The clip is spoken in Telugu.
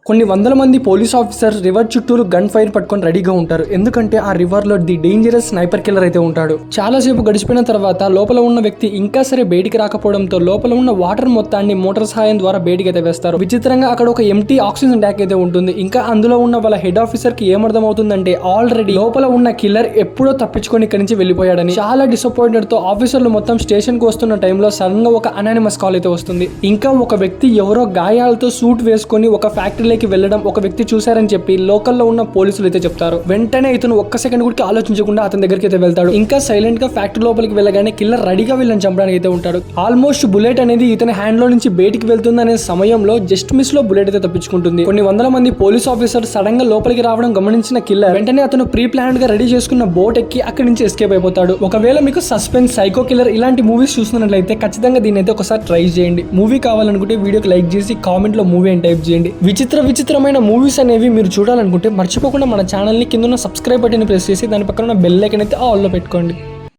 కొన్ని వందల మంది పోలీస్ ఆఫీసర్స్ రివర్ చుట్టూరు గన్ ఫైర్ పట్టుకొని రెడీగా ఉంటారు. ఎందుకంటే ఆ రివర్ లో ది డేంజరస్ స్నైపర్ కిల్లర్ అయితే ఉంటాడు. చాలా సేపు గడిచిపోయిన తర్వాత లోపల ఉన్న వ్యక్తి ఇంకా సరే బయటికి రాకపోవడంతో లోపల ఉన్న వాటర్ మొత్తాన్ని మోటార్ సహాయం ద్వారా బయటికి అయితే వేస్తారు. విచిత్రంగా అక్కడ ఒక ఎంటీ ఆక్సిజన్ ట్యాంక్ అయితే ఉంటుంది. ఇంకా అందులో ఉన్న వాళ్ళ హెడ్ ఆఫీసర్ కి ఏమర్థం అవుతుందంటే ఆల్రెడీ లోపల ఉన్న కిల్లర్ ఎప్పుడో తప్పించుకొని ఇక్కడి నుంచి వెళ్ళిపోయాడని. చాలా డిసప్పాయింటెడ్ తో ఆఫీసర్లు మొత్తం స్టేషన్ కు వస్తున్న టైంలో సడన్ గా ఒక అనానిమస్ కాల్ అయితే వస్తుంది. ఇంకా ఒక వ్యక్తి ఎవరో గాయాలతో సూట్ వేసుకొని ఒక ఫ్యాక్టరీ వెళ్ళడం ఒక వ్యక్తి చూశారని చెప్పి లోకల్లో ఉన్న పోలీసులు అయితే చెప్తారు. వెంటనే ఇతను ఒక్క సెకండ్ కూడా ఆలోచించకుండా అతని దగ్గరికి అయితే వెళ్తాడు. ఇంకా సైలెంట్ గా ఫ్యాక్టరీ లోపలికి వెళ్ళగానే కిల్లర్ రెడీగా వీళ్ళని చంపడానికి అయితే ఉంటాడు. ఆల్మోస్ట్ బుల్లెట్ అనేది ఇతని హ్యాండ్ లో నుంచి బయటికి వెళ్తుంది అనే సమయంలో జస్ట్ మిస్ లో బుల్లెట్ అయితే తప్పించుకుంటుంది. కొన్ని వందల మంది పోలీస్ ఆఫీసర్ సడన్ గా లోపలికి రావడం గమనించిన కిల్లర్ వెంటనే అతను ప్రీ ప్లాన్డ్ గా రెడీ చేసుకున్న బోట్ ఎక్కి అక్కడి నుంచి ఎస్కేప్ అయిపోతాడు. ఒకవేళ మీకు సస్పెన్స్ సైకో కిల్లర్ ఇలాంటి మూవీస్ చూస్తున్నట్లయితే ఖచ్చితంగా దీని అయితే ఒకసారి ట్రై చేయండి. మూవీ కావాలనుకుంటే వీడియోకి లైక్ చేసి కామెంట్ లో మూవీ అని టైప్ చేయండి. విచిత్రమైన మూవీస్ అనేవి మీరు చూడాలనుకుంటే మర్చిపోకుండా మన ఛానల్ ని కింద ఉన్న సబ్స్క్రైబ్ బటన్ ప్రెస్ చేసి దాని పక్కన ఉన్న బెల్ ఐకాన్ అయితే ఆల్ లో పెట్టుకోండి.